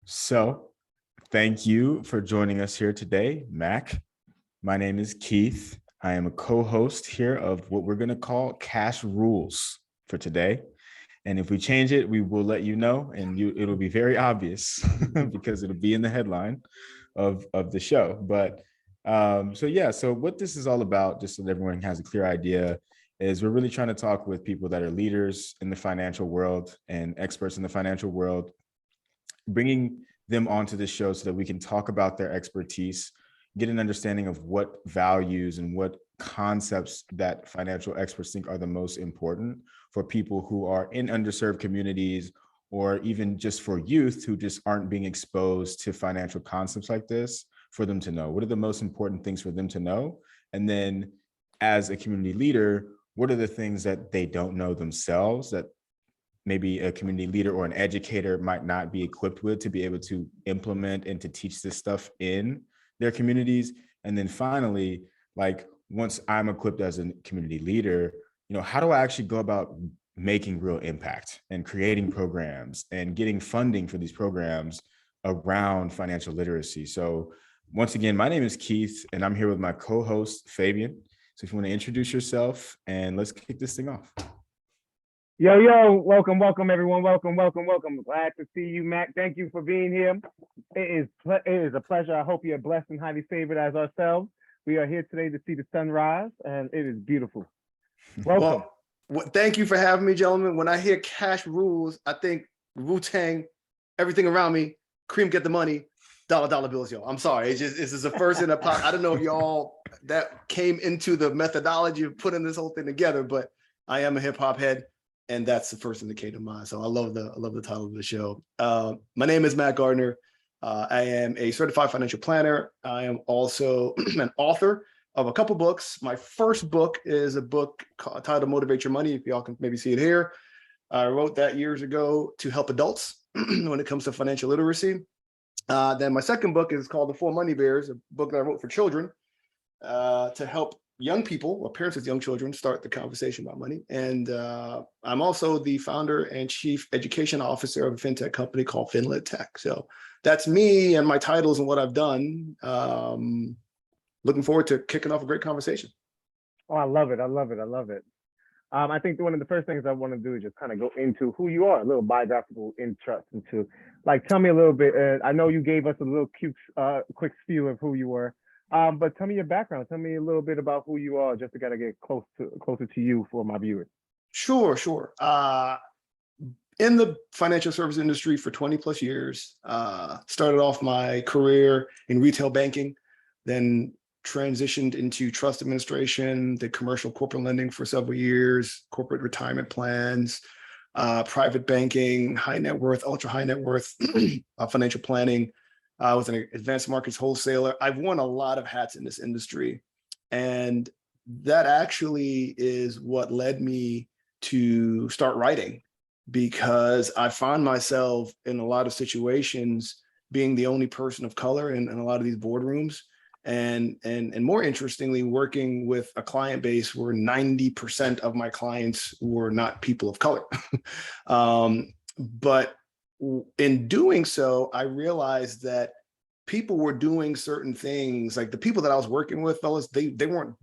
So, thank you for joining us here today, Mac. My name is Keith. I am a co-host here of what we're going to call Cash Rules for today. And if we change it, we will let you know, and it'll be very obvious because it'll be in the headline of the show. So what this is all about, just so that everyone has a clear idea, is we're really trying to talk with people that are leaders in the financial world and experts in the financial world, bringing them onto the show so that we can talk about their expertise, get an understanding of what values and what concepts that financial experts think are the most important for people who are in underserved communities, or even just for youth who just aren't being exposed to financial concepts like this, for them to know. What are the most important things for them to know? And then as a community leader, what are the things that they don't know themselves that maybe a community leader or an educator might not be equipped with to be able to implement and to teach this stuff in their communities? And then finally, like, once I'm equipped as a community leader, how do I actually go about making real impact and creating programs and getting funding for these programs around financial literacy? So once again, my name is Keith, and I'm here with my co-host, Fabyan. So if you want to introduce yourself, and let's kick this thing off. Yo, welcome everyone. Welcome. Glad to see you, Mac. Thank you for being here. It is a pleasure. I hope you're blessed and highly favored as ourselves. We are here today to see the sunrise, and it is beautiful. Welcome. Well, thank you for having me, gentlemen. When I hear Cash Rules, I think Wu-Tang, everything around me, Cream Get the Money, dollar bills, yo. I'm sorry. This is the first in the pot. I don't know if y'all that came into the methodology of putting this whole thing together, but I am a hip hop head, and that's the first thing that came to mind. So I love the title of the show. My name is Matt Gardner. I am a certified financial planner. I am also an author of a couple books. My first book is a book titled Motivate Your Money. If y'all can maybe see it here. I wrote that years ago to help adults when it comes to financial literacy. Then my second book is called The Four Money Bears, a book that I wrote for children to help young people, or parents with young children, start the conversation about money. And I'm also the founder and chief education officer of a fintech company called FinLit Tech. So that's me and my titles and what I've done. Looking forward to kicking off a great conversation. Oh, I love it. I think one of the first things I want to do is just kind of go into who you are, a little biographical interest into, like, tell me a little bit. I know you gave us a little quick spiel of who you were, but tell me your background. Tell me a little bit about who you are, just to kind of get closer to you for my viewers. Sure. In the financial service industry for 20 plus years, started off my career in retail banking, then transitioned into trust administration, did commercial corporate lending for several years, corporate retirement plans, private banking, high net worth, ultra high net worth, financial planning. I was an advanced markets wholesaler. I've worn a lot of hats in this industry. And that actually is what led me to start writing, because I found myself in a lot of situations being the only person of color in a lot of these boardrooms. And more interestingly, working with a client base where 90% of my clients were not people of color. But in doing so, I realized that people were doing certain things. Like the people that I was working with, fellas, they weren't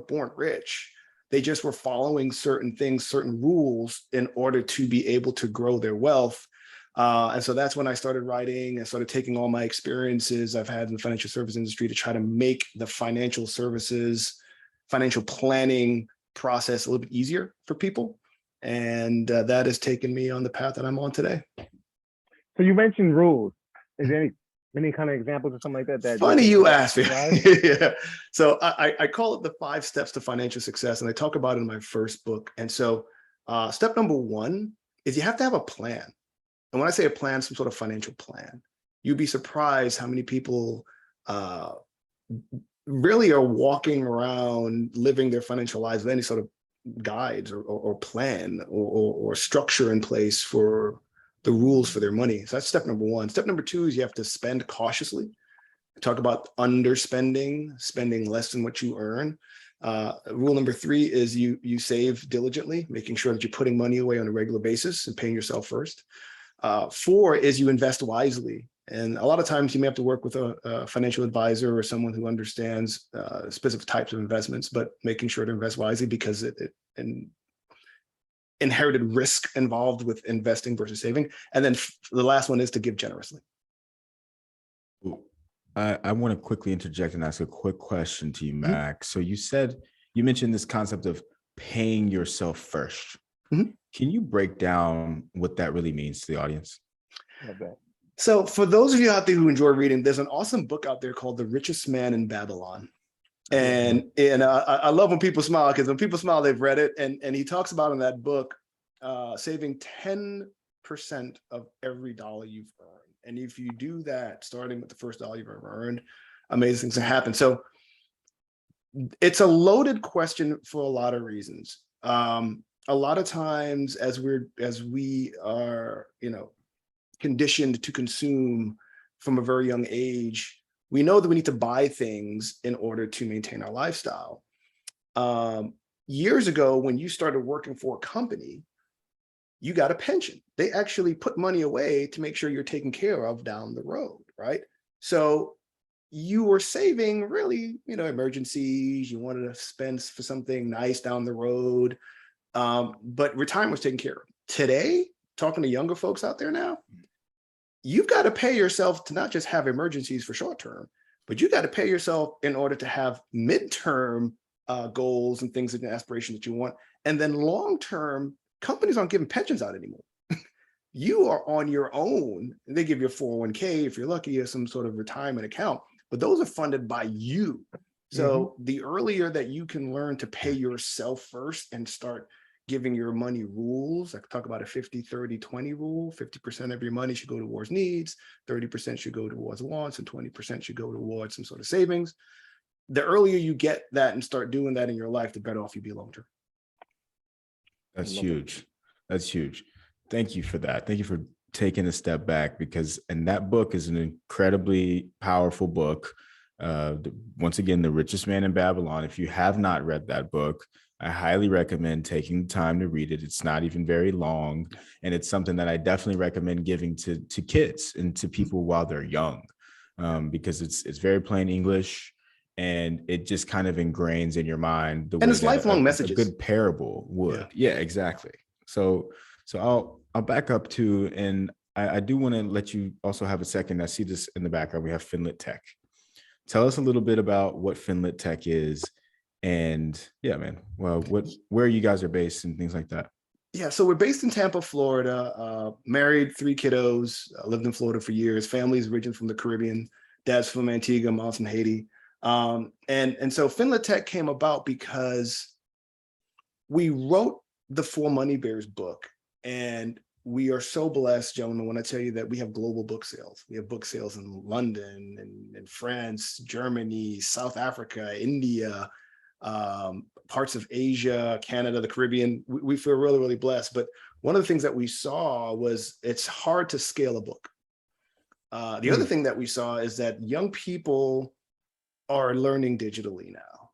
born rich. They just were following certain things, certain rules in order to be able to grow their wealth. And so that's when I started writing and started taking all my experiences I've had in the financial service industry to try to make the financial services, financial planning process a little bit easier for people. And that has taken me on the path that I'm on today. So you mentioned rules. Is there any kind of examples or something like that? Funny you asked me. Yeah. So I call it the 5 steps to financial success, and I talk about it in my first book. And so step number 1 is you have to have a plan. And when I say a plan, some sort of financial plan, you'd be surprised how many people really are walking around living their financial lives with any sort of guides or plan or structure in place for the rules for their money. So that's step number 1. Step number 2 is you have to spend cautiously. Talk about underspending, spending less than what you earn. Rule number 3 is you save diligently, making sure that you're putting money away on a regular basis and paying yourself first. 4 is you invest wisely. And a lot of times you may have to work with a financial advisor or someone who understands specific types of investments, but making sure to invest wisely because and inherited risk involved with investing versus saving. And then the last one is to give generously. I want to quickly interject and ask a quick question to you, Mac. So you mentioned this concept of paying yourself first. Can you break down what that really means to the audience? So for those of you out there who enjoy reading, there's an awesome book out there called The Richest Man in Babylon. And I love when people smile, because when people smile, they've read it. And he talks about in that book, saving 10% of every dollar you've earned. And if you do that, starting with the first dollar you've ever earned, amazing things can happen. So it's a loaded question for a lot of reasons. A lot of times as we are, conditioned to consume from a very young age, we know that we need to buy things in order to maintain our lifestyle. Years ago, when you started working for a company, you got a pension. They actually put money away to make sure you're taken care of down the road, right? So you were saving really, emergencies, you wanted to spend for something nice down the road, but retirement was taken care of. Today, talking to younger folks out there now, you've got to pay yourself to not just have emergencies for short term, but you got to pay yourself in order to have midterm goals and things and aspirations that you want. And then long term, companies aren't giving pensions out anymore. You are on your own. And they give you a 401k, if you're lucky, or some sort of retirement account, but those are funded by you. So the earlier that you can learn to pay yourself first and start giving your money rules, I could talk about a 50-30-20 rule. 50% of your money should go towards needs, 30% should go towards wants, and 20% should go towards some sort of savings. The earlier you get that and start doing that in your life, the better off you be long term. That's huge. That's huge. Thank you for that. Thank you for taking a step back, and that book is an incredibly powerful book. Once again, The Richest Man in Babylon. If you have not read that book, I highly recommend taking the time to read it. It's not even very long, and it's something that I definitely recommend giving to kids and to people while they're young, because it's very plain English, and it just kind of ingrains in your mind the way it's lifelong messages. A good parable would. Yeah, exactly. So I'll back up to, and I do want to let you also have a second. I see this in the background. We have FinLit Tech. Tell us a little bit about what FinLit Tech is. And yeah, man, well, where you guys are based and things like that. Yeah, so we're based in Tampa, Florida, married, 3 kiddos, lived in Florida for years, family's originally from the Caribbean, dad's from Antigua, mom's from Haiti. And so FinLit Tech came about because we wrote the 4 Money Bears book, and we are so blessed, gentlemen, when I tell you that we have global book sales. We have book sales in London and France, Germany, South Africa, India, parts of Asia, Canada, the Caribbean. We feel really, really blessed. But one of the things that we saw was it's hard to scale a book. The other thing that we saw is that young people are learning digitally now,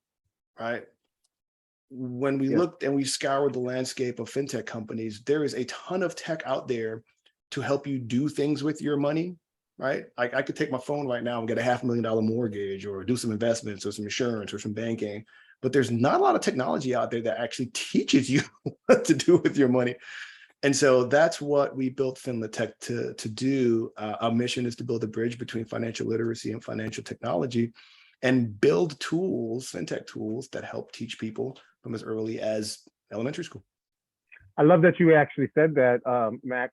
right? When we looked and we scoured the landscape of fintech companies, there is a ton of tech out there to help you do things with your money, right? I could take my phone right now and get a $500,000 mortgage, or do some investments or some insurance or some banking, but there's not a lot of technology out there that actually teaches you what to do with your money. And so that's what we built FinLit Tech to do. Our mission is to build a bridge between financial literacy and financial technology, and build tools, fintech tools, that help teach people from as early as elementary school. I love that you actually said that, Mac,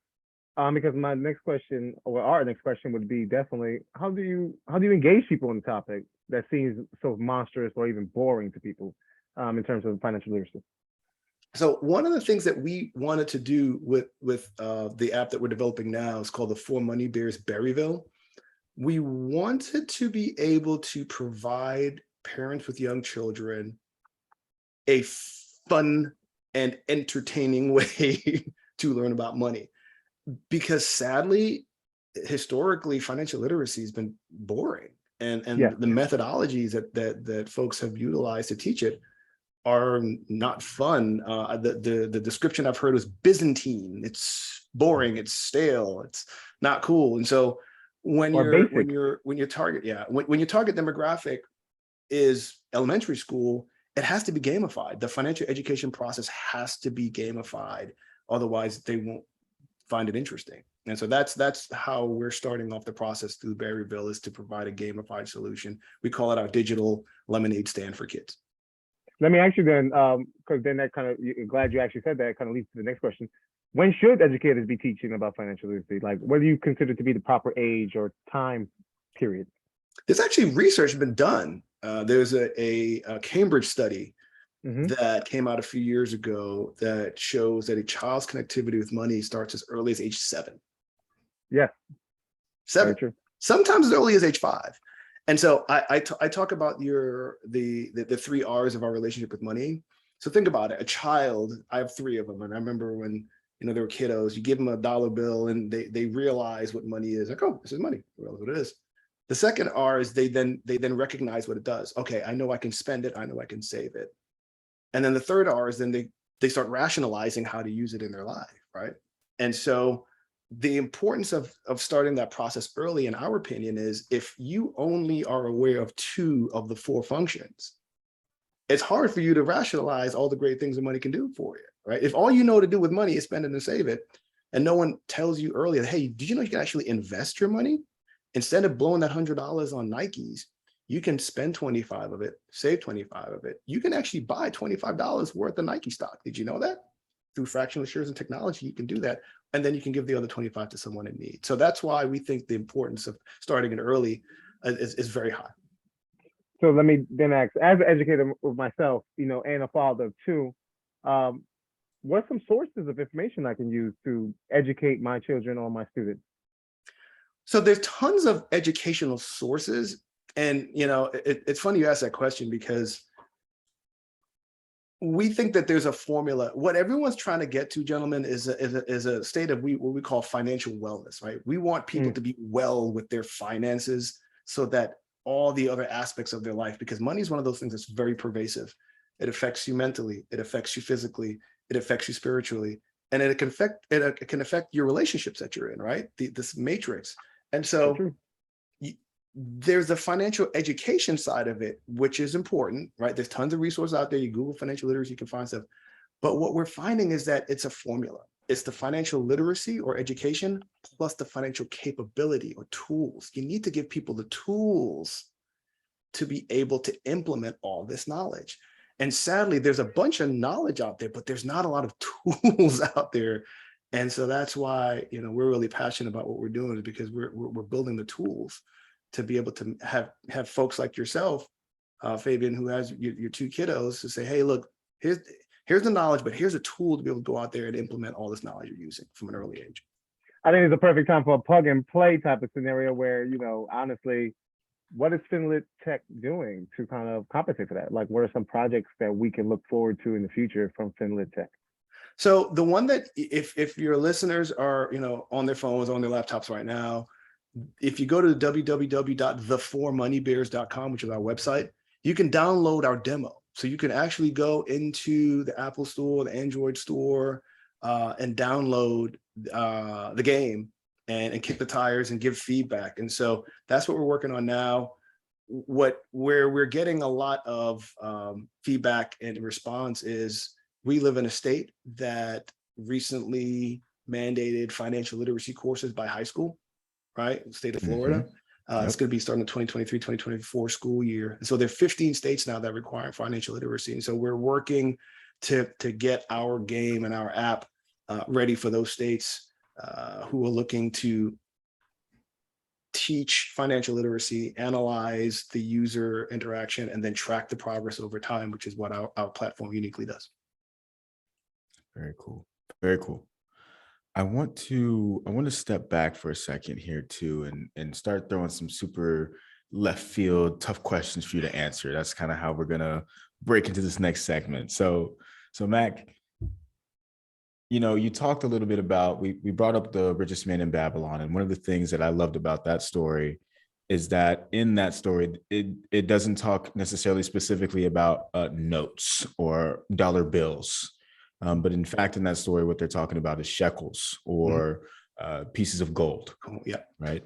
because my next question, or our next question, would be definitely, how do you engage people on the topic that seems so monstrous or even boring to people, in terms of financial literacy? So one of the things that we wanted to do with the app that we're developing now is called the 4 Money Bears Berryville. We wanted to be able to provide parents with young children a fun and entertaining way to learn about money, because sadly, historically, financial literacy has been boring, and the methodologies that folks have utilized to teach it are not fun. The description I've heard was Byzantine. It's boring, it's stale, it's not cool. And so when Or your basic. when your target, when your target demographic is elementary school, it has to be gamified. The financial education process has to be gamified, otherwise they won't find it interesting. And so that's how we're starting off the process through Berryville, is to provide a gamified solution. We call it our digital lemonade stand for kids. Let me ask you then, because then that kind of, glad you actually said that, it kind of leads to the next question. When should educators be teaching about financial literacy? Like, what do you consider to be the proper age or time period? There's actually research been done. There's a Cambridge study that came out a few years ago that shows that a child's connectivity with money starts as early as age 7. Yeah. 7. Sometimes as early as age 5. And so I talk about the 3 R's of our relationship with money. So think about it. A child, I have 3 of them. And I remember when, they were kiddos, you give them a dollar bill and they realize what money is. Like, oh, this is money. Well, what it is. The second R is they then recognize what it does. Okay, I know I can spend it. I know I can save it. And then the third R is then they start rationalizing how to use it in their life, right? And so the importance of starting that process early, in our opinion, is if you only are aware of 2 of the 4 functions, it's hard for you to rationalize all the great things that money can do for you, right? If all you know to do with money is spend it and save it, and no one tells you earlier, hey, did you know you can actually invest your money? Instead of blowing that $100 on Nikes, you can spend 25 of it, save 25 of it. You can actually buy $25 worth of Nike stock. Did you know that? Through fractional shares and technology, you can do that. And then you can give the other 25 to someone in need. So that's why we think the importance of starting it early is very high. So let me then ask, as an educator of myself, and a father of 2, what are some sources of information I can use to educate my children or my students? So there's tons of educational sources. And, it's funny you ask that question, because we think that there's a formula. What everyone's trying to get to, gentlemen, is a state of what we call financial wellness, right? We want people to be well with their finances so that all the other aspects of their life, because money is one of those things that's very pervasive. It affects you mentally, it affects you physically, it affects you spiritually, and it can affect your relationships that you're in, right? This matrix. And so there's a financial education side of it, which is important, right? There's tons of resources out there. You Google financial literacy, you can find stuff. But what we're finding is that it's a formula. It's the financial literacy or education plus the financial capability or tools. You need to give people the tools to be able to implement all this knowledge. And sadly, there's a bunch of knowledge out there, but there's not a lot of tools out there. And so that's why, we're really passionate about what we're doing, is because we're building the tools to be able to have folks like yourself, Fabyan, who has your 2 kiddos, to say, hey, look, here's the knowledge, but here's a tool to be able to go out there and implement all this knowledge you're using from an early age. I think it's a perfect time for a plug and play type of scenario where, honestly, what is FinLit Tech doing to kind of compensate for that? Like, what are some projects that we can look forward to in the future from FinLit Tech? So the one that, if your listeners are, on their phones, on their laptops right now, if you go to www.the4moneybears.com, which is our website, you can download our demo. So you can actually go into the Apple Store, the Android Store, and download the game and kick the tires and give feedback. And so that's what we're working on now. Where we're getting a lot of feedback and response is, we live in a state that recently mandated financial literacy courses by high school, right? State of Florida. It's going to be starting the 2023, 2024 school year. And so there are 15 states now that require financial literacy. And so we're working to get our game and our app ready for those states who are looking to teach financial literacy, analyze the user interaction, and then track the progress over time, which is what our platform uniquely does. Very cool. Very cool. I want to step back for a second here too, and start throwing some super left field, tough questions for you to answer. That's kind of how we're gonna break into this next segment. So Mac, you talked a little bit about, we brought up the richest man in Babylon, and one of the things that I loved about that story is that in that story, it doesn't talk necessarily specifically about notes or dollar bills. But in fact, in that story, what they're talking about is shekels or pieces of gold. Yeah. Right.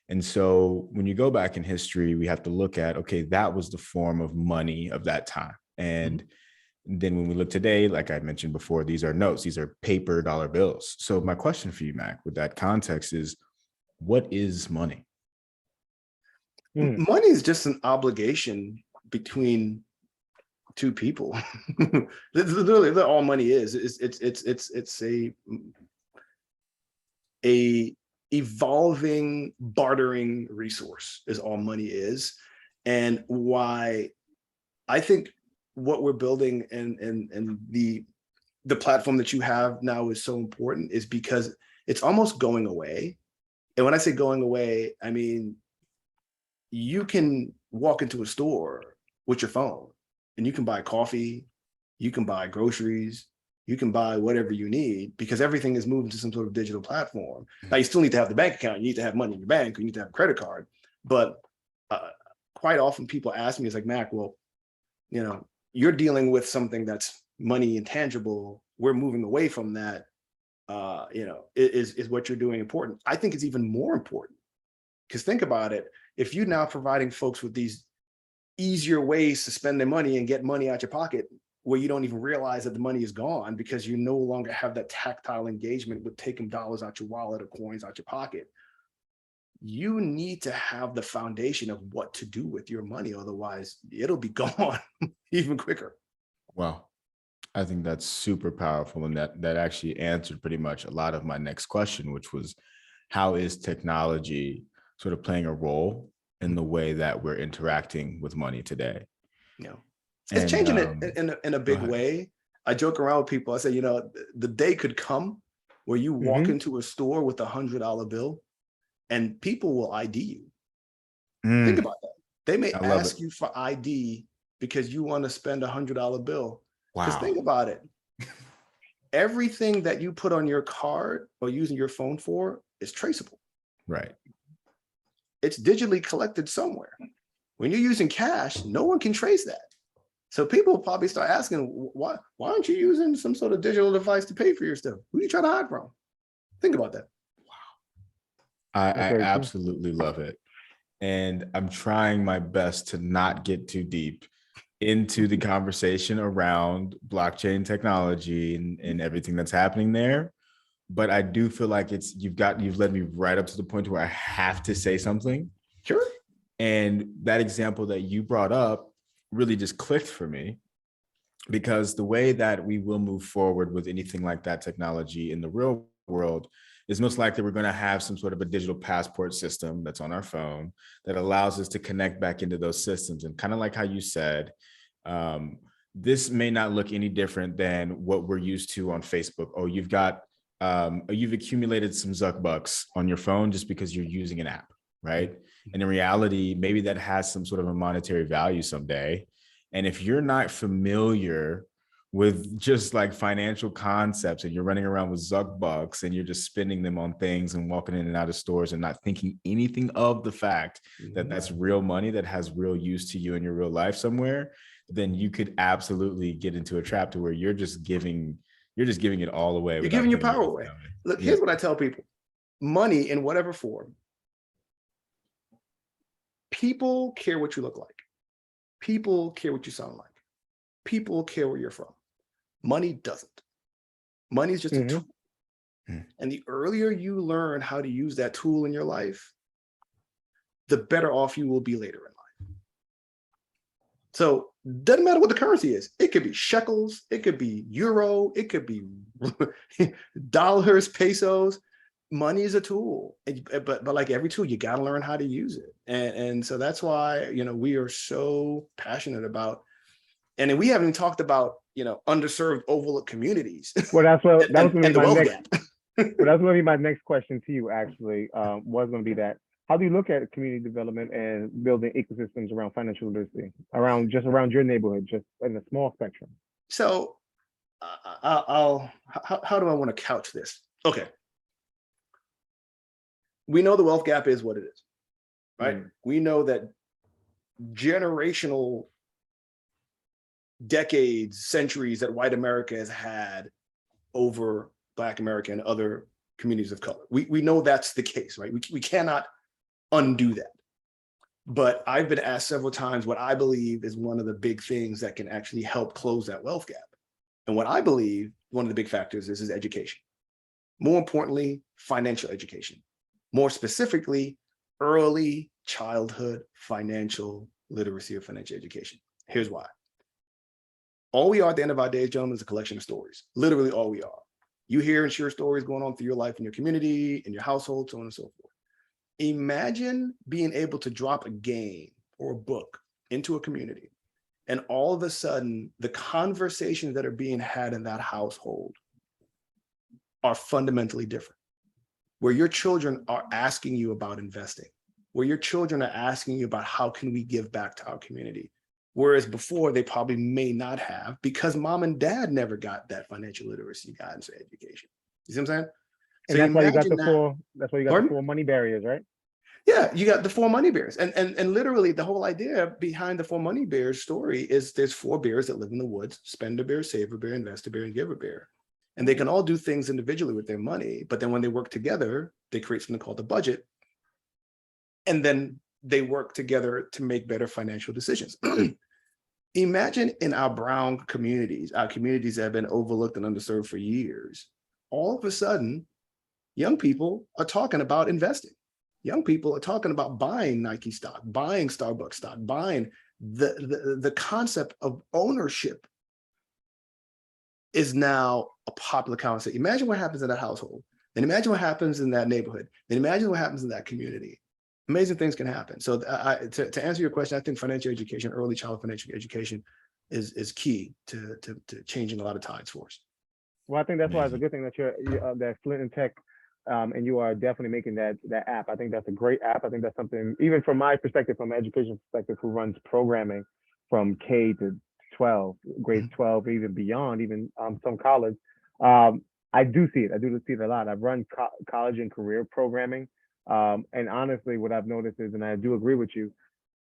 And so when you go back in history, we have to look at, okay, that was the form of money of that time. And then when we look today, like I mentioned before, these are notes, these are paper dollar bills. So my question for you, Mac, with that context is, what is money? Money is just an obligation between two people. Literally, that's all money is. It's a evolving bartering resource is all money is. And why I think what we're building and the platform that you have now is so important is because it's almost going away. And when I say going away, I mean, you can walk into a store with your phone and you can buy coffee, you can buy groceries, you can buy whatever you need because everything is moving to some sort of digital platform. Now, you still need to have the bank account, you need to have money in your bank, you need to have a credit card. But quite often people ask me, it's like, Mac, well, you know, you're dealing with something that's money intangible. We're moving away from that. You know, is what you're doing important? I think it's even more important because think about it. If you're now providing folks with these easier ways to spend their money and get money out your pocket where you don't even realize that the money is gone because you no longer have that tactile engagement with taking dollars out your wallet or coins out your pocket, you need to have the foundation of what to do with your money. Otherwise, it'll be gone even quicker. Well, I think that's super powerful. And that actually answered pretty much a lot of my next question, which was, how is technology sort of playing a role in the way that we're interacting with money today? You know, it's changing it in a big way. I joke around with people. I say, you know, the day could come where you walk into a store with $100 bill and people will ID you. Think about that. They may ask you for ID because you want to spend $100 bill. Because think about it. Everything that you put on your card or using your phone for is traceable. Right. It's digitally collected somewhere. When you're using cash, no one can trace that. So people will probably start asking, why aren't you using some sort of digital device to pay for your stuff? Who are you trying to hide from? Think about that. I absolutely love it. And I'm trying my best to not get too deep into the conversation around blockchain technology and everything that's happening there. But I do feel like you've led me right up to the point where I have to say something. Sure. And that example that you brought up really just clicked for me, because the way that we will move forward with anything like that technology in the real world is most likely we're going to have some sort of a digital passport system that's on our phone that allows us to connect back into those systems. And kind of like how you said, this may not look any different than what we're used to on Facebook. Oh, you've accumulated some Zuck bucks on your phone just because you're using an app, right? And in reality, maybe that has some sort of a monetary value someday. And if you're not familiar with just like financial concepts and you're running around with Zuck bucks and you're just spending them on things and walking in and out of stores and not thinking anything of the fact that that's real money that has real use to you in your real life somewhere, then you could absolutely get into a trap to where you're just giving it all away. You're giving your power away. Look, here's what I tell people. Money in whatever form. People care what you look like. People care what you sound like. People care where you're from. Money doesn't. Money is just a tool. And the earlier you learn how to use that tool in your life, the better off you will be later in life. So doesn't matter what the currency is. It could be shekels, it could be euro, it could be dollars, pesos. Money is a tool, but like every tool, you got to learn how to use it. And so that's why, you know, we are so passionate about, and we haven't even talked about, you know, underserved, overlooked communities. Well, that was going to be my next. Gap. Well, that's going to be my next question to you. Actually, was going to be that. How do you look at community development and building ecosystems around financial literacy, around your neighborhood, just in a small spectrum? So, how do I want to couch this? Okay. We know the wealth gap is what it is, right? We know that generational decades, centuries that white America has had over Black America and other communities of color. We know that's the case, right? We cannot undo that. But I've been asked several times what I believe is one of the big things that can actually help close that wealth gap. And what I believe one of the big factors is education. More importantly, financial education. More specifically, early childhood financial literacy or financial education. Here's why. All we are at the end of our days, gentlemen, is a collection of stories. Literally all we are. You hear and share stories going on through your life in your community, in your household, so on and so forth. Imagine being able to drop a game or a book into a community, and all of a sudden, the conversations that are being had in that household are fundamentally different, where your children are asking you about investing, where your children are asking you about how can we give back to our community, whereas before they probably may not have, because mom and dad never got that financial literacy guidance or education. You see what I'm saying? And that's why you got the four money barriers, right? Yeah, you got the four money bears. And literally the whole idea behind the four money bears story is there's four bears that live in the woods: spender bear, saver bear, investor bear, and giver bear. And they can all do things individually with their money, but then when they work together, they create something called a budget. And then they work together to make better financial decisions. Imagine in our brown communities, our communities that have been overlooked and underserved for years, all of a sudden, young people are talking about investing. Young people are talking about buying Nike stock, buying Starbucks stock, buying the concept of ownership is now a popular concept. Imagine what happens in that household. Then imagine what happens in that neighborhood. Then imagine what happens in that community. Amazing things can happen. So to answer your question, I think financial education, early childhood financial education is key to changing a lot of tides for us. Well, I think that's why it's a good thing that you're that FinLit Tech, and you are definitely making that app. I think that's a great app. I think that's something, even from my perspective, from an education perspective, who runs programming from K to 12, grades 12, even beyond, even some college. I do see it. I do see it a lot. I've run college and career programming. And honestly, what I've noticed is, and I do agree with you,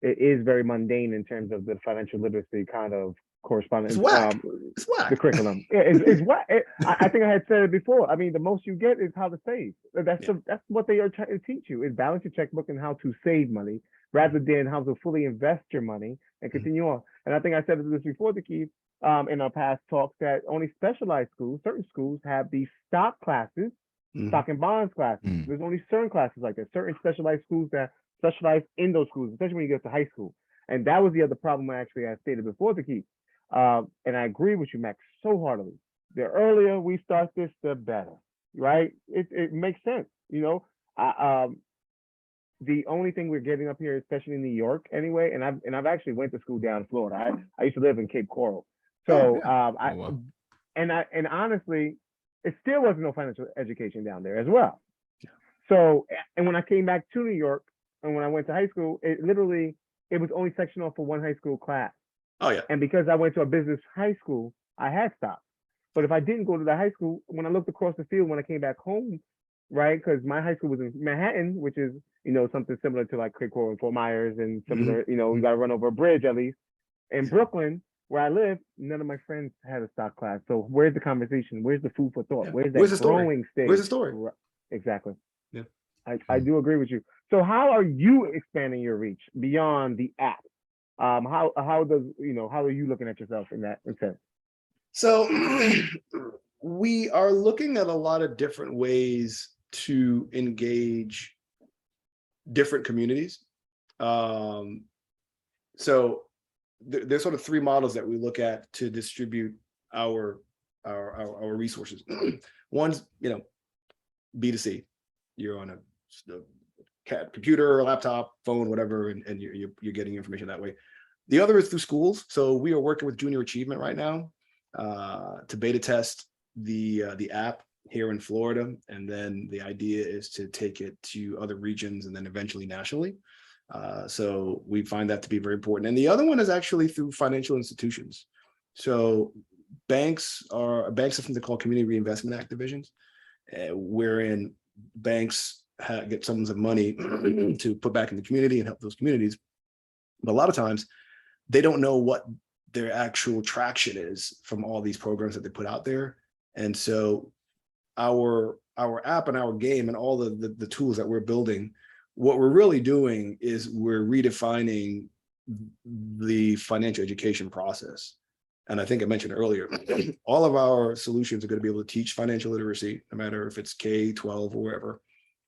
it is very mundane in terms of the financial literacy kind of correspondence. It's whack. It's whack. The curriculum. It's whack. I think I had said it before. I mean, the most you get is how to save. That's what they are trying to teach you, is balance your checkbook and how to save money, rather than how to fully invest your money and continue on. And I think I said this before, the Keith, in our past talks, that only specialized schools, certain schools, have these stock classes, stock and bonds classes. There's only certain classes like that, certain specialized schools that specialize in those schools, especially when you get to high school. And that was the other problem I stated before, the Keith. And I agree with you, Max, so heartily. The earlier we start this, the better, right? It makes sense, you know. The only thing we're getting up here, especially in New York, anyway, and I've actually went to school down in Florida. I used to live in Cape Coral, so and honestly, it still wasn't no financial education down there as well. So, and when I came back to New York, and when I went to high school, it was only sectional for one high school class. Oh yeah. And because I went to a business high school, I had stocks. But if I didn't go to the high school, when I looked across the field, when I came back home, right, because my high school was in Manhattan, which is, you know, something similar to like Cape Coral and Fort Myers, and similar, you know, you got to run over a bridge at least. In Brooklyn, where I live, none of my friends had a stock class. So where's the conversation? Where's the food for thought? Yeah. Where's that growing stage? Where's the story? Exactly. Yeah. I do agree with you. So how are you expanding your reach beyond the app? How are you looking at yourself in that sense? So we are looking at a lot of different ways to engage different communities. So there's sort of three models that we look at to distribute our resources. One's, you know, B2C. You're on a computer, or laptop, phone, whatever, and you're getting information that way. The other is through schools. So we are working with Junior Achievement right now to beta test the app here in Florida, and then the idea is to take it to other regions and then eventually nationally. So we find that to be very important. And the other one is actually through financial institutions. So banks have something called Community Reinvestment Act divisions, wherein banks get sums of money to put back in the community and help those communities. But a lot of times they don't know what their actual traction is from all these programs that they put out there. And so our app and our game and all the tools that we're building what we're really doing is we're redefining the financial education process. And I think I mentioned earlier, all of our solutions are going to be able to teach financial literacy, no matter if it's K-12 or wherever.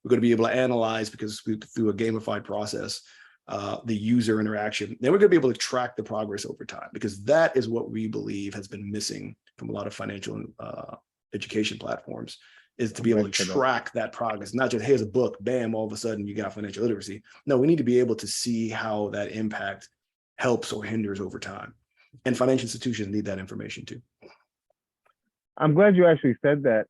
We're going to be able to analyze, because through a gamified process, the user interaction. Then we're going to be able to track the progress over time, because that is what we believe has been missing from a lot of financial education platforms, is to be able to track that progress, not just, here's a book, bam, all of a sudden you got financial literacy. No, we need to be able to see how that impact helps or hinders over time. And financial institutions need that information too. I'm glad you actually said that,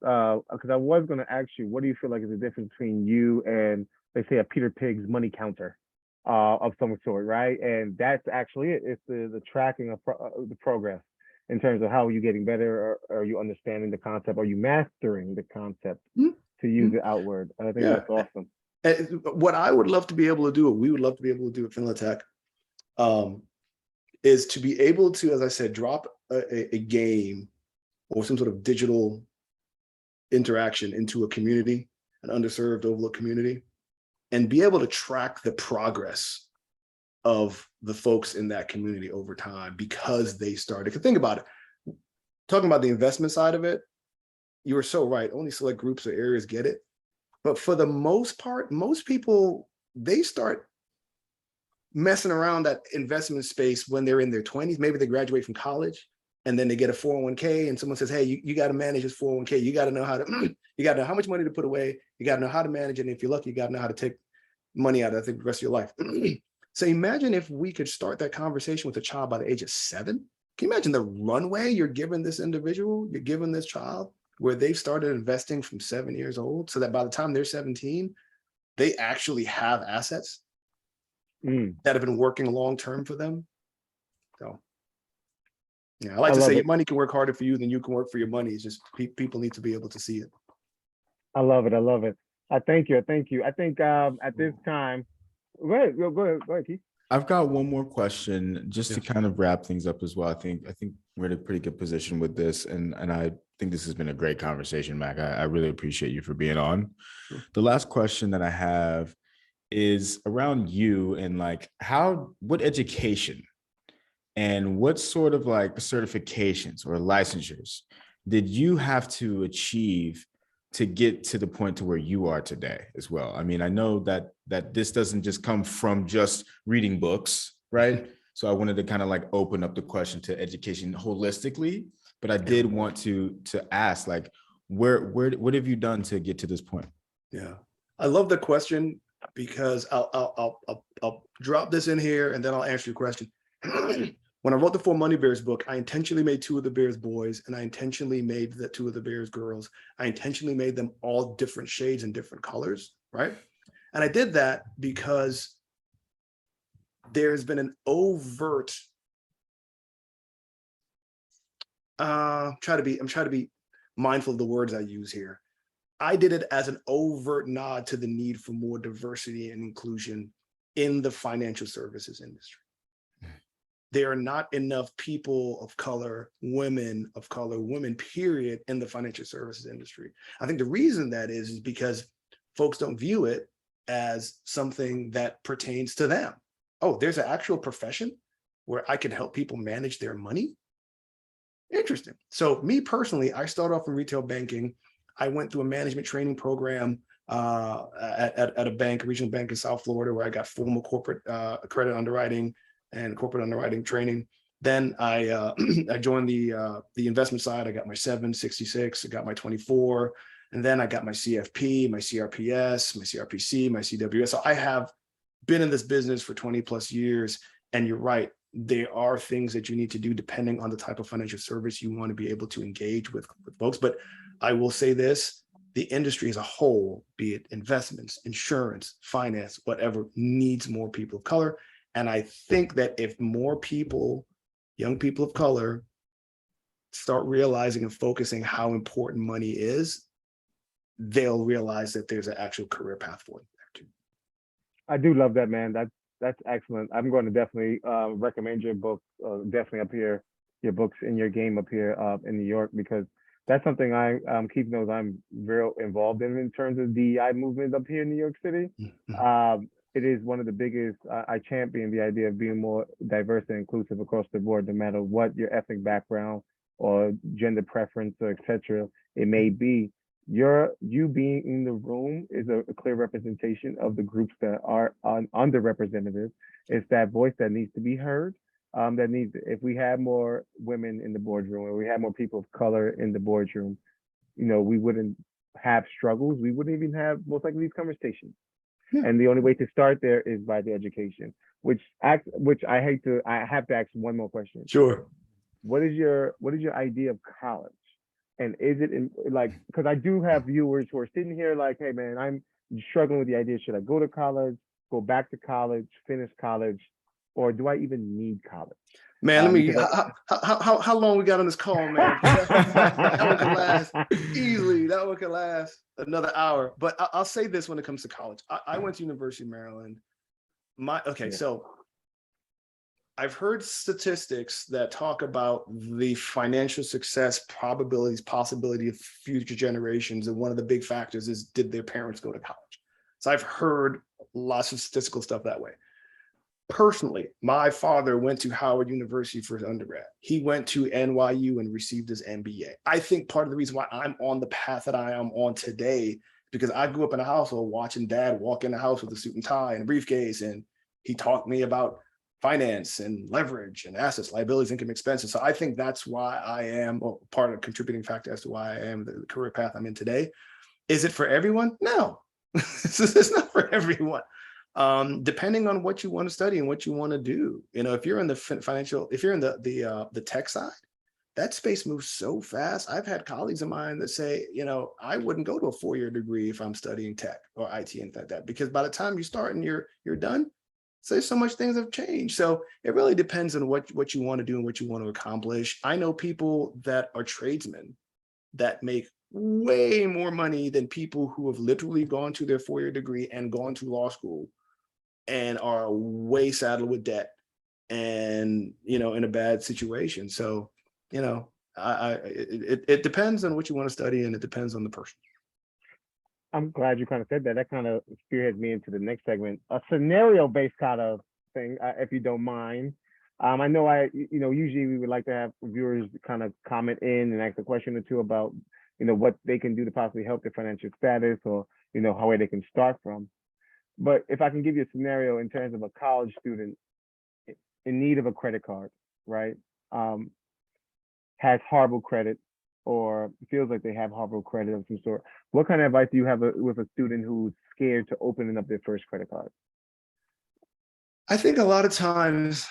because I was going to ask you, what do you feel like is the difference between you and, let's say, a Peter Pig's money counter of some sort, right? And that's actually it. It's the tracking of the progress in terms of how are you getting better, or are you understanding the concept, are you mastering the concept to use it outward? And I think that's awesome. And what I would love to be able to do, what we would love to be able to do at FinLit Tech, is to be able to, as I said, drop a game or some sort of digital interaction into a community, an underserved, overlooked community, and be able to track the progress of the folks in that community over time, because they started. Because think about it, talking about the investment side of it, you were so right. Only select groups or areas get it. But for the most part, most people, they start messing around that investment space when they're in their 20s. Maybe they graduate from college and then they get a 401k, and someone says, hey, you got to manage this 401k. You got to know how to, you got to know how much money to put away. You got to know how to manage it. And if you're lucky, you got to know how to take money out of it the rest of your life. So imagine if we could start that conversation with a child by the age of 7. Can you imagine the runway you're giving this individual, you're giving this child, where they've started investing from 7 years old, so that by the time they're 17, they actually have assets that have been working long-term for them. So yeah, I like to say your money can work harder for you than you can work for your money. It's just people need to be able to see it. I love it. I love it. I thank you. I thank you. I think at this time, go ahead, Keith. I've got one more question just to kind of wrap things up as well. I think we're in a pretty good position with this, and I think this has been a great conversation, Mac. I really appreciate you for being on. Sure. The last question that I have is around you, and like what education and what sort of like certifications or licensures did you have to achieve to get to the point to where you are today as well? I mean, I know that this doesn't just come from just reading books, right? So I wanted to kind of like open up the question to education holistically, but I did want to ask, like, what have you done to get to this point? Yeah, I love the question, because I'll drop this in here and then I'll answer your question. When I wrote the 4 Money Bears book, I intentionally made 2 of the Bears boys, and I intentionally made the 2 of the Bears girls. I intentionally made them all different shades and different colors, right? And I did that because there's been an overt, I'm trying to be mindful of the words I use here. I did it as an overt nod to the need for more diversity and inclusion in the financial services industry. There are not enough people of color, women, period, in the financial services industry. I think the reason that is because folks don't view it as something that pertains to them. Oh, there's an actual profession where I can help people manage their money? Interesting. So me personally, I started off in retail banking. I went through a management training program at a bank, a regional bank in South Florida, where I got formal corporate credit underwriting and corporate underwriting training. Then I joined the investment side. I got my 766, I got my 24, and then I got my CFP, my CRPS, my CRPC, my CWS. So I have been in this business for 20 plus years. And you're right, there are things that you need to do depending on the type of financial service you want to be able to engage with folks. But I will say this, the industry as a whole, be it investments, insurance, finance, whatever, needs more people of color. And I think that if more people, young people of color, start realizing and focusing how important money is, they'll realize that there's an actual career path for them there too. I do love that, man. That's excellent. I'm going to definitely recommend your book, definitely up here, your books in your game up here in New York, because That's something Keith knows I'm very involved in terms of DEI movement up here in New York City. It is one of the biggest. I champion the idea of being more diverse and inclusive across the board, no matter what your ethnic background or gender preference or etc. it may be. You being in the room is a clear representation of the groups that are underrepresented. It's that voice that needs to be heard. If we had more women in the boardroom, or we had more people of color in the boardroom, we wouldn't have struggles. We wouldn't even have most likely these conversations. Yeah. And the only way to start there is by the education, which I have to ask one more question. Sure. What is your idea of college? And is it because I do have viewers who are sitting here like, hey man, I'm struggling with the idea. Should I go to college, go back to college, finish college, or do I even need college? Man, let me. How long we got on this call, man? That one could last easily. That one could last another hour. But I'll say this when it comes to college. I went to University of Maryland. So I've heard statistics that talk about the financial success possibility of future generations, and one of the big factors is, did their parents go to college? So I've heard lots of statistical stuff that way. Personally, my father went to Howard University for his undergrad. He went to NYU and received his MBA. I think part of the reason why I'm on the path that I am on today, because I grew up in a household watching dad walk in the house with a suit and tie and a briefcase, and he taught me about finance and leverage and assets, liabilities, income, expenses. So I think that's why I am part of a contributing factor as to why I am the career path I'm in today. Is it for everyone? No, it's not for everyone. Depending on what you want to study and what you want to do. If you're in the if you're in the tech side, that space moves so fast. I've had colleagues of mine that say, I wouldn't go to a 4-year degree if I'm studying tech or IT and like that, because by the time you start and you're done, so much things have changed. So it really depends on what you want to do and what you want to accomplish. I know people that are tradesmen that make way more money than people who have literally gone to their 4-year degree and gone to law school and are way saddled with debt and, in a bad situation. So, it depends on what you want to study, and it depends on the person. I'm glad you kind of said that. That kind of spearheads me into the next segment, a scenario-based kind of thing, if you don't mind. I know usually we would like to have viewers kind of comment in and ask a question or two about, what they can do to possibly help their financial status, or, how they can start from. But if I can give you a scenario in terms of a college student in need of a credit card, right? Has horrible credit, or feels like they have horrible credit of some sort. What kind of advice do you have with a student who's scared to opening up their first credit card? I think a lot of times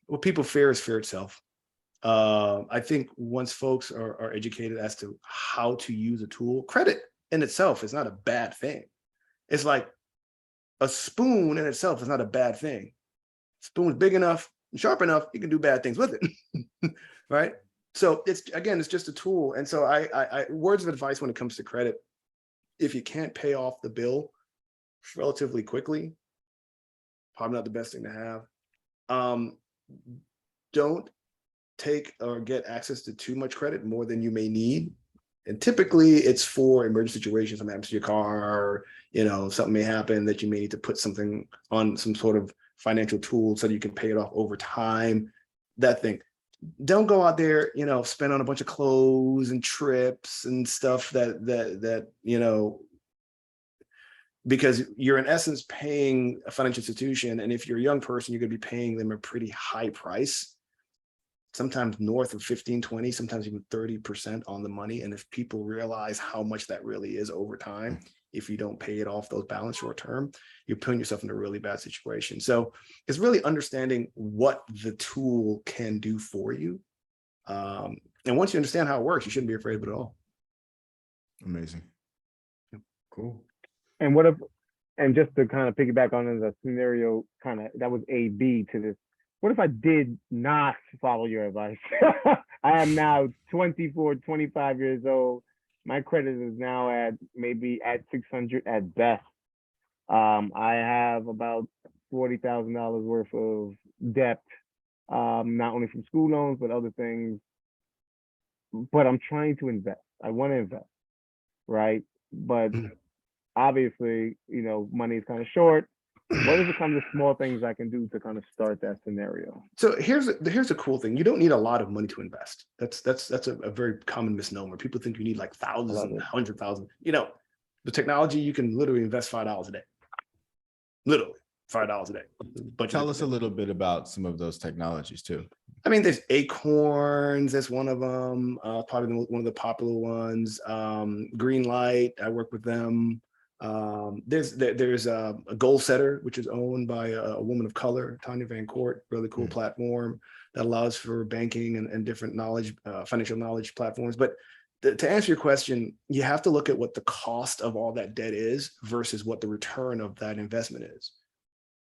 what people fear is fear itself. I think once folks are educated as to how to use a tool, credit in itself is not a bad thing. It's like a spoon in itself is not a bad thing. Spoon's big enough and sharp enough, you can do bad things with it, right? So it's just a tool. And so I words of advice when it comes to credit: if you can't pay off the bill relatively quickly, probably not the best thing to have. Don't take or get access to too much credit, more than you may need. And typically it's for emergency situations. Something happens to your car, something may happen that you may need to put something on some sort of financial tool so that you can pay it off over time. That thing. Don't go out there, spend on a bunch of clothes and trips and stuff that because you're in essence paying a financial institution. And if you're a young person, you're going to be paying them a pretty high price, sometimes north of 15, 20, sometimes even 30% on the money. And if people realize how much that really is over time, if you don't pay it off those balance short term, you're putting yourself in a really bad situation. So it's really understanding what the tool can do for you. And once you understand how it works, you shouldn't be afraid of it at all. Amazing. Cool. And and just to kind of piggyback on the scenario, that was A/B to this. What if I did not follow your advice? I am now 24, 25 years old. My credit is now at 600 at best. I have about $40,000 worth of debt, not only from school loans, but other things. But I'm trying to invest. I want to invest, right? But obviously, money is kind of short. What are the kind of small things I can do to kind of start that scenario? So here's a cool thing. You don't need a lot of money to invest. That's a very common misnomer. People think you need like thousands and 100,000. The technology, you can literally invest $5 a day. Literally $5 a day. Tell us a little bit about some of those technologies too. I mean, there's Acorns. That's one of them. Probably one of the popular ones. Greenlight. I work with them. There's a Goal Setter, which is owned by a woman of color, Tanya Van Court. Really cool platform that allows for banking and different knowledge, financial knowledge platforms. But to answer your question, you have to look at what the cost of all that debt is versus what the return of that investment is.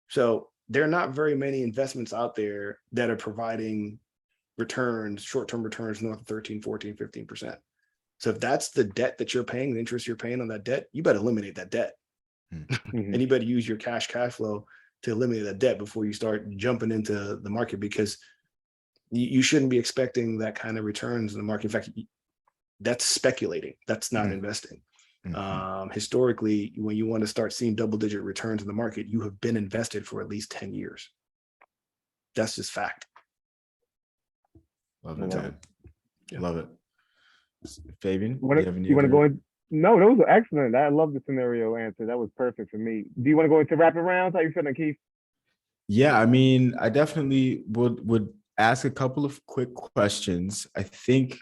So there are not very many investments out there that are providing returns, short-term returns north of 13, 14, 15%. So if that's the debt that you're paying, the interest you're paying on that debt, you better eliminate that debt. And you better use your cash flow to eliminate that debt before you start jumping into the market, because you shouldn't be expecting that kind of returns in the market. In fact, that's speculating. That's not investing. Historically, when you want to start seeing double-digit returns in the market, you have been invested for at least 10 years. That's just fact. Love it, man. Love it. Fabyan, you want to go in? No, those are excellent. I love the scenario answer. That was perfect for me. Do you want to go into rapid rounds? How you feeling, Keith? Yeah, I mean, I definitely would ask a couple of quick questions. I think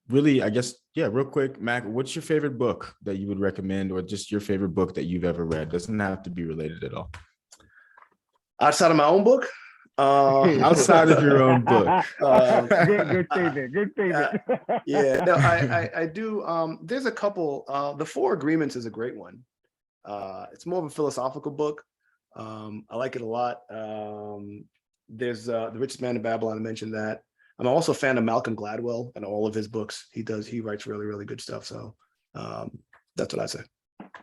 really, I guess, real quick, Mac, what's your favorite book that you would recommend, or just your favorite book that you've ever read? Doesn't have to be related at all. Outside of my own book? Outside of your own book. Good statement. Good statement. No, I do. There's a couple. The Four Agreements is a great one. It's more of a philosophical book. I like it a lot. There's The Richest Man in Babylon. I mentioned that. I'm also a fan of Malcolm Gladwell and all of his books. He writes really, really good stuff. So that's what I say.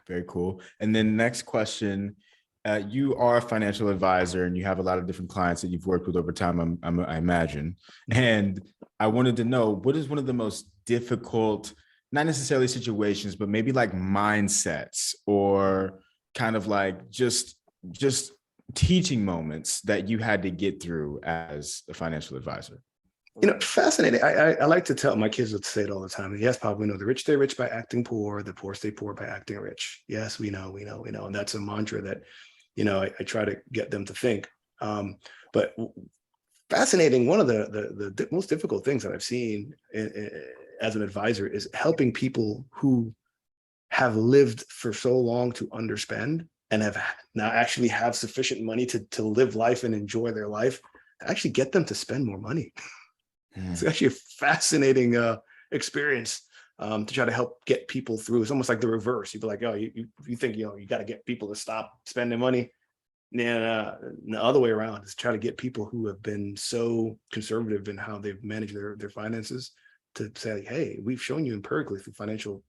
Very cool. And then next question. You are a financial advisor and you have a lot of different clients that you've worked with over time, I imagine. And I wanted to know, what is one of the most difficult, not necessarily situations, but maybe like mindsets or kind of like just teaching moments that you had to get through as a financial advisor? Fascinating. I like to tell my kids, would say it all the time. Yes, Pop, we know the rich stay rich by acting poor, the poor stay poor by acting rich. Yes, we know. And that's a mantra that, I try to get them to think. But fascinating, one of the most difficult things that I've seen as an advisor is helping people who have lived for so long to underspend and have now actually have sufficient money to live life and enjoy their life, to actually get them to spend more money. It's actually a fascinating experience to try to help get people through. It's almost like the reverse. You'd be like, oh, you think, you got to get people to stop spending money. Yeah, the other way around is try to get people who have been so conservative in how they've managed their finances to say, hey, we've shown you empirically through financial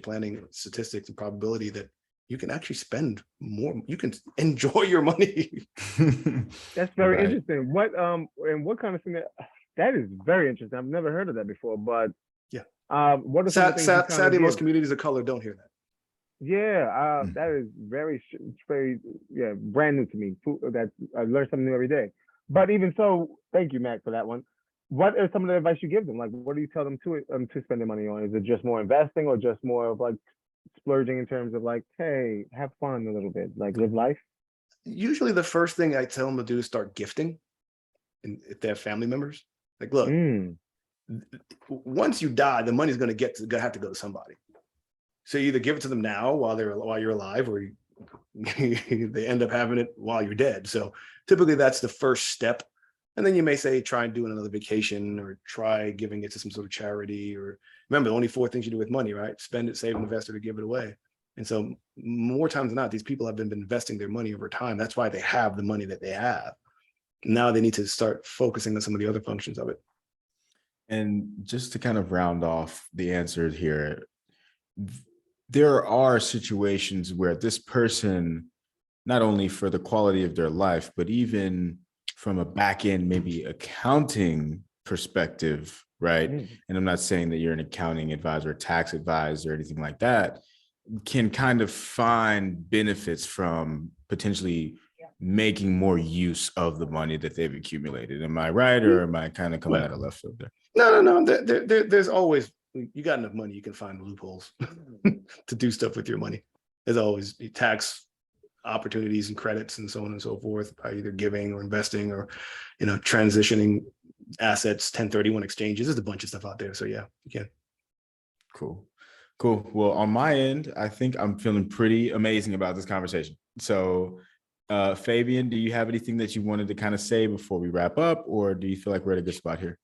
planning, statistics, and probability that you can actually spend more. You can enjoy your money. That's very interesting. What kind of thing that is very interesting. I've never heard of that before, but what are some things sadly most communities of color don't hear that. Yeah, that is very brand new to me. That I learn something new every day. But even so, thank you, Mac, for that one. What are some of the advice you give them? Like, what do you tell them to spend their money on? Is it just more investing, or just more of like splurging in terms of like, hey, have fun a little bit, like live life? Usually the first thing I tell them to do is start gifting, and if they have family members. Like, look, once you die, the money's gonna have to go to somebody. So you either give it to them now while you're alive, or they end up having it while you're dead. So typically that's the first step. And then you may say, try and do another vacation, or try giving it to some sort of charity. Or remember, only 4 things you do with money, right? Spend it, save, invest, or give it away. And so more times than not, these people have been investing their money over time. That's why they have the money that they have. Now they need to start focusing on some of the other functions of it. And just to kind of round off the answer here, there are situations where this person, not only for the quality of their life, but even from a back end, maybe accounting perspective, right? Mm. And I'm not saying that you're an accounting advisor, tax advisor, or anything like that, can kind of find benefits from potentially making more use of the money that they've accumulated. Am I right, or am I kind of coming out of left field there? No. There's always, you got enough money, you can find loopholes to do stuff with your money. There's always tax opportunities and credits and so on and so forth by either giving or investing or, transitioning assets, 1031 exchanges. There's a bunch of stuff out there. So yeah, you can. Cool. Well, on my end, I think I'm feeling pretty amazing about this conversation. So, Fabyan, do you have anything that you wanted to kind of say before we wrap up, or do you feel like we're at a good spot here?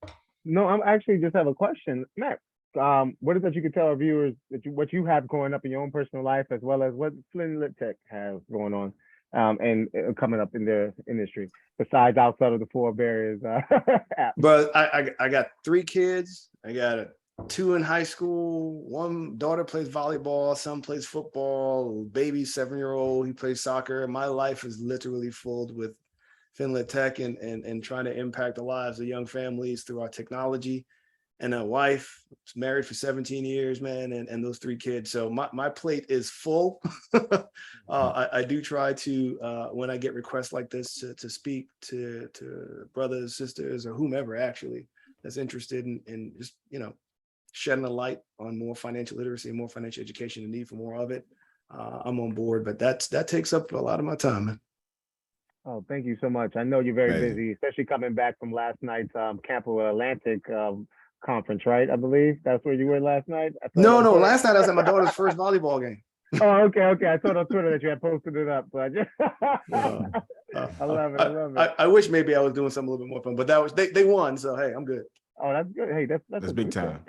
No, I'm actually just have a question, Matt. What is that you could tell our viewers that what you have going up in your own personal life, as well as what FinLit Tech has going on, and coming up in their industry, besides outside of the four barriers app? But I got 3 kids. I got 2 in high school. One daughter plays volleyball. Son plays football. Baby 7-year-old, he plays soccer. My life is literally filled with FinLit Tech and trying to impact the lives of young families through our technology. And a wife, married for 17 years, man, and those 3 kids. So my plate is full. I do try to, when I get requests like this, to speak to brothers, sisters, or whomever actually that's interested in just, shedding a light on more financial literacy and more financial education, the need for more of it. I'm on board, but that takes up a lot of my time, man. Oh, thank you so much. I know you're very Amazing. busy, especially coming back from last night's Campo Atlantic conference, right? I believe that's where you were last night. No, last night I was at my daughter's first volleyball game. Oh, okay. I saw on Twitter that you had posted it up, but I love it. I wish maybe I was doing something a little bit more fun, but that was they won, so hey, I'm good. Oh, that's good. Hey, that's big time.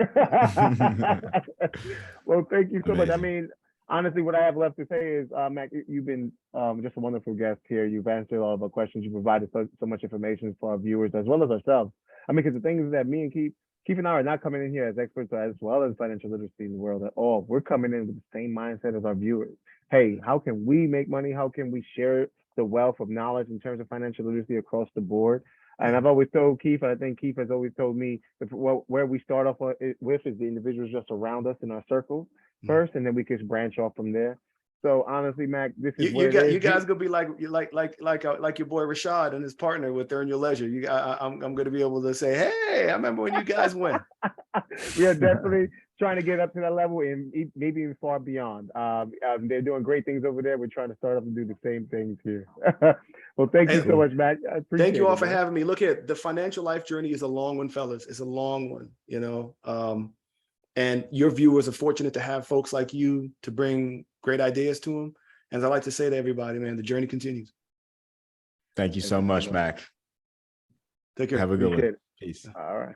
Well, thank you so much. I Amazing. mean, honestly, what I have left to say is, Mac, you've been just a wonderful guest here. You've answered all of our questions. You provided so much information for our viewers as well as ourselves. I mean, because the thing is that me and Keith and I are not coming in here as experts as well as financial literacy in the world at all. We're coming in with the same mindset as our viewers. Hey, how can we make money? How can we share the wealth of knowledge in terms of financial literacy across the board? And I've always told Keith, and I think Keith has always told me, where we start off with is the individuals just around us in our circles first, and then we can branch off from there. So honestly, Mac, this is you guys gonna be like your boy Rashad and his partner with Earn Your Leisure. I'm gonna be able to say, hey, I remember when you guys went. We are definitely trying to get up to that level and maybe even far beyond. They're doing great things over there. We're trying to start up and do the same things here. Well, thank you so much, Mac. I appreciate Thank you all for man. having me. Look at the financial life journey is a long one, fellas. It's a long one, and your viewers are fortunate to have folks like you to bring great ideas to them. And as I like to say to everybody, man, the journey continues. Thank you so much, Mac. Take care. Have a good one. Appreciate it. Peace. All right.